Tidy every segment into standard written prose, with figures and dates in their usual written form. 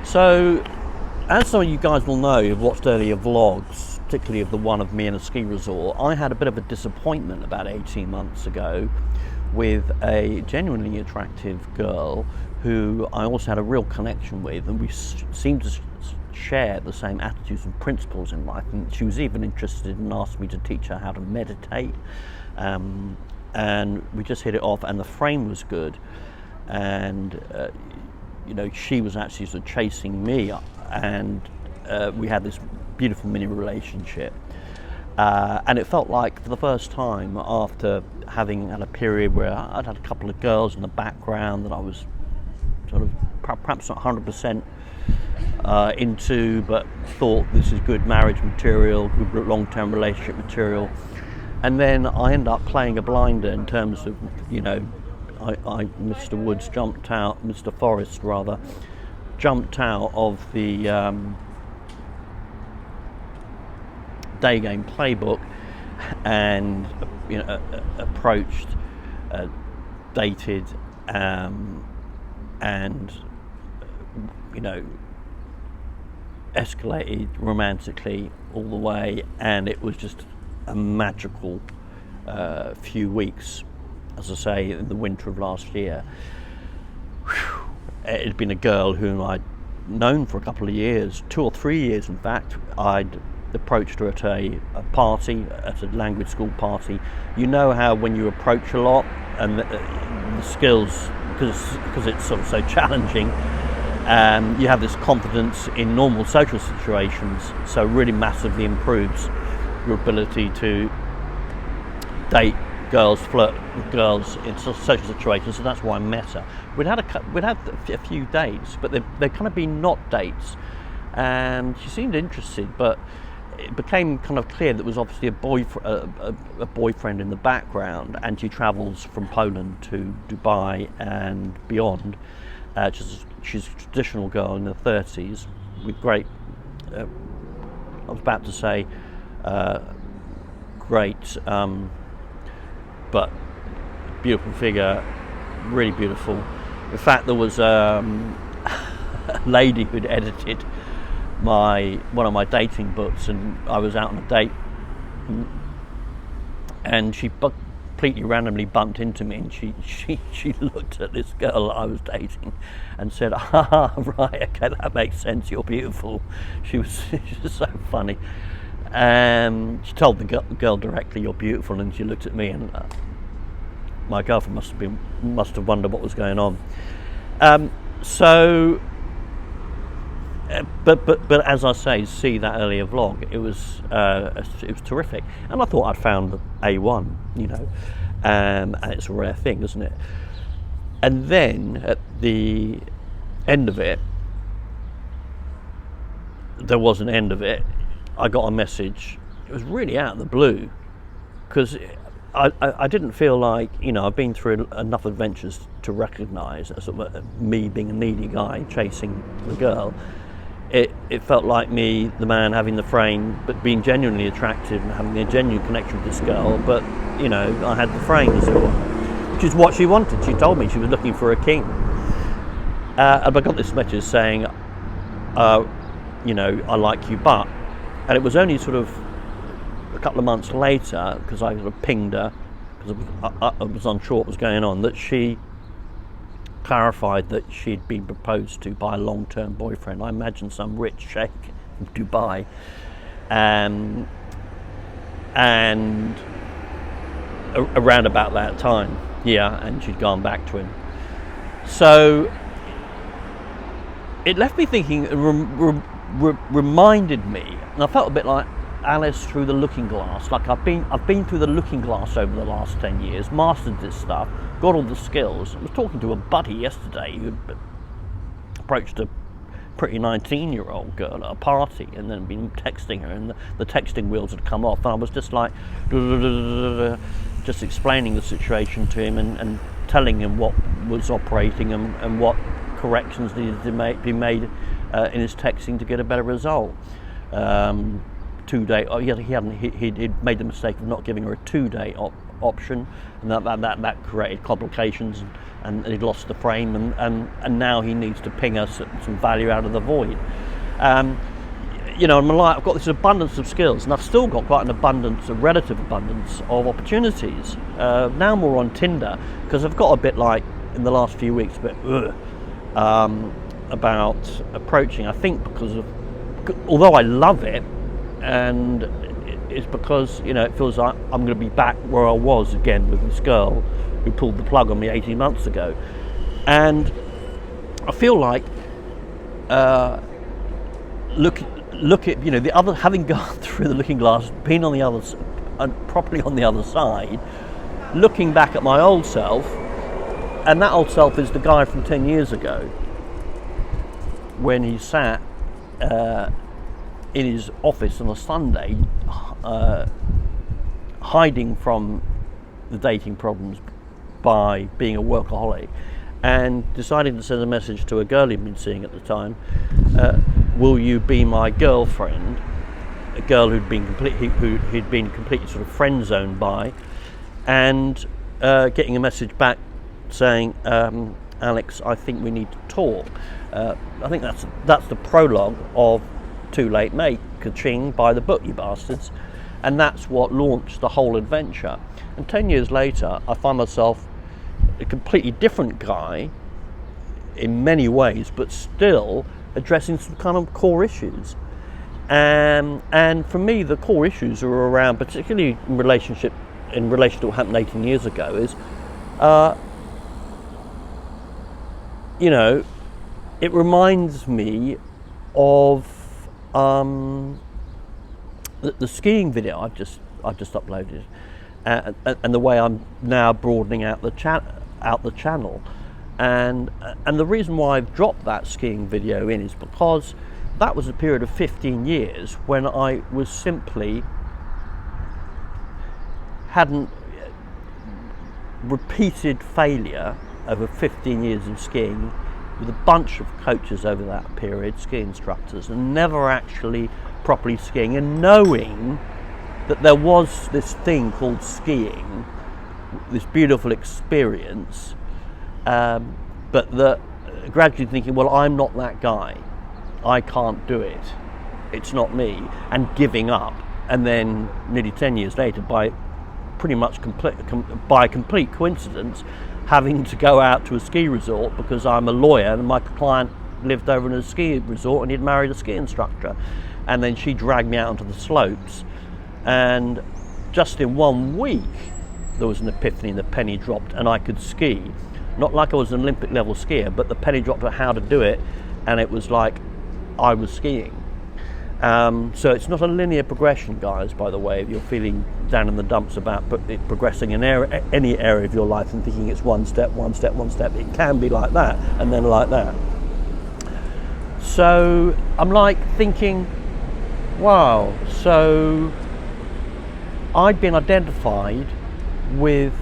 So, as some of you guys will know who've watched earlier vlogs, particularly of the one of me in a ski resort, I had a bit of a disappointment about 18 months ago with a genuinely attractive girl who I also had a real connection with, and we seemed to share the same attitudes and principles in life, and she was even interested and asked me to teach her how to meditate, and we just hit it off, and the frame was good, and she was actually sort of chasing me, and we had this beautiful mini relationship, and it felt like for the first time, after having had a period where I'd had a couple of girls in the background that I was sort of perhaps not 100% into, but thought this is good marriage material, good long-term relationship material, and then I ended up playing a blinder in terms of, Mr. Woods jumped out, Mr. Forrest rather, jumped out of the day game playbook and approached, dated, and escalated romantically all the way, and it was just a magical few weeks, as I say, in the winter of last year. It had been a girl whom I'd known for a couple of years, 2 or 3 years in fact. I'd approached her at a party, at a language school party. You know how when you approach a lot and the skills, because it's sort of so challenging, you have this confidence in normal social situations, so it really massively improves your ability to date girls, flirt with girls in social situations. So that's why I met her. We'd had a few dates, but they've kind of been not dates, and she seemed interested, but it became kind of clear that there was obviously a boyfriend in the background, and she travels from Poland to Dubai and beyond. She's a traditional girl in her 30s with great, I was about to say great, but beautiful figure, really beautiful. In fact, there was a lady who'd edited one of my dating books, and I was out on a date, and she completely randomly bumped into me, and she looked at this girl I was dating and said, "Ah, right, okay, that makes sense. You're beautiful." She was so funny. She told the girl directly, "You're beautiful," and she looked at me, and my girlfriend must have wondered what was going on. But as I say, see that earlier vlog, it was terrific, and I thought I'd found the A1, and it's a rare thing, isn't it? And then at the end of it, there was an end of it. I got a message. It was really out of the blue, because I didn't feel like, I've been through enough adventures to recognise sort of me being a needy guy chasing the girl. It felt like me, the man, having the frame, but being genuinely attractive and having a genuine connection with this girl. But I had the frame, as it were, which is what she wanted. She told me she was looking for a king. And I got this message saying, I like you, but. And it was only sort of a couple of months later, because I sort of pinged her, because I was unsure what was going on, that she clarified that she'd been proposed to by a long-term boyfriend. I imagine some rich sheikh in Dubai, and around about that time, and she'd gone back to him. So it left me thinking, reminded me, and I felt a bit like Alice through the looking glass. Like I've been through the looking glass over the last 10 years, mastered this stuff, got all the skills. I was talking to a buddy yesterday who approached a pretty 19-year-old girl at a party, and then been texting her, and the texting wheels had come off, and I was just like just explaining the situation to him, and telling him what was operating, and what corrections needed to be made in his texting to get a better result. 2 day. He'd made the mistake of not giving her a 2-day option, and that created complications, and he'd lost the frame, and now he needs to ping us some value out of the void. You know, in my life, I've got this abundance of skills, and I've still got quite an abundance, a relative abundance of opportunities. Now more on Tinder, because I've got a bit like, in the last few weeks, a bit about approaching. I think because of, although I love it, and it's because, you know, it feels like I'm going to be back where I was again with this girl who pulled the plug on me 18 months ago. And I feel like, look at, you know, the other, having gone through the looking glass, been on the other, properly on the other side, looking back at my old self, and that old self is the guy from 10 years ago, when he sat in his office on a Sunday, hiding from the dating problems by being a workaholic, and deciding to send a message to a girl he'd been seeing at the time, will you be my girlfriend? A girl who'd been completely sort of friend zoned by, and getting a message back saying, Alex, I think we need to talk. I think that's the prologue of Too Late Mate, ka-ching, by the book, you bastards. And that's what launched the whole adventure. And 10 years later, I find myself a completely different guy in many ways, but still addressing some kind of core issues. And for me, the core issues are around, particularly in relation to what happened 18 years ago, is, you know, it reminds me of the skiing video I've just uploaded, and the way I'm now broadening out the channel, and the reason why I've dropped that skiing video in is because that was a period of 15 years when I was simply hadn't repeated failure over 15 years of skiing with a bunch of coaches over that period, ski instructors, and never actually properly skiing, and knowing that there was this thing called skiing, this beautiful experience, but that gradually thinking, well, I'm not that guy, I can't do it, it's not me, and giving up, and then nearly 10 years later, by pretty much by complete coincidence, having to go out to a ski resort because I'm a lawyer and my client lived over in a ski resort and he'd married a ski instructor, and then she dragged me out onto the slopes, and just in 1 week there was an epiphany, and the penny dropped, and I could ski, not like I was an Olympic level skier, but the penny dropped on how to do it, and it was like I was skiing. So it's not a linear progression, guys, by the way, if you're feeling down in the dumps about progressing in any area of your life and thinking it's one step, it can be like that, and then like that. So I'm like thinking, wow, so I'd been identified with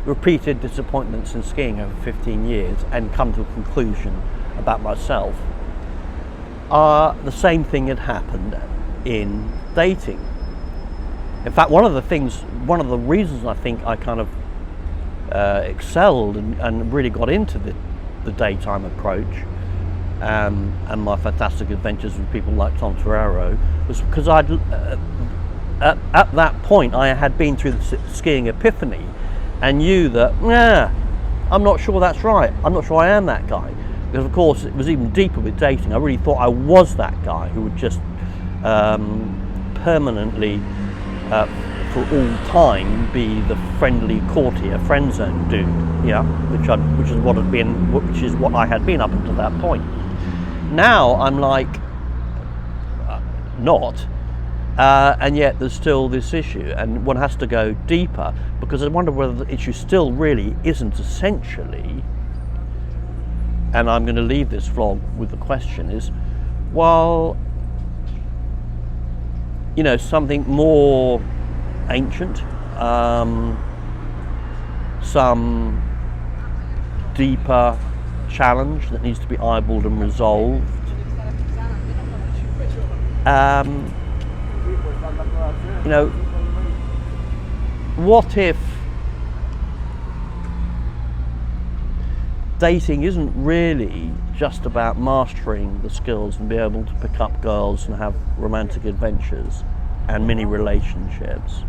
repeated disappointments in skiing over 15 years and come to a conclusion about myself. The same thing had happened in dating. In fact, one of the reasons I think I kind of excelled and really got into the daytime approach, and my fantastic adventures with people like Tom Ferraro, was because at that point I had been through the skiing epiphany and knew that, I'm not sure that's right, I'm not sure I am that guy. Because of course it was even deeper with dating. I really thought I was that guy who would just permanently, for all time, be the friendly courtier, friend zone dude. Yeah, which is what I had been up until that point. Now I'm like, not, and yet there's still this issue, and one has to go deeper, because I wonder whether the issue still really isn't essentially. And I'm going to leave this vlog with the question is, well, you know, something more ancient, some deeper challenge that needs to be eyeballed and resolved. You know, what if dating isn't really just about mastering the skills and be able to pick up girls and have romantic adventures and mini relationships?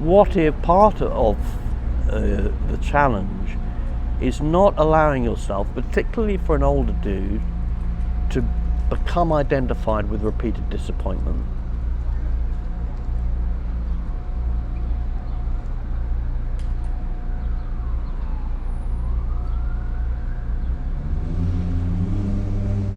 What if part of the challenge is not allowing yourself, particularly for an older dude, to become identified with repeated disappointment?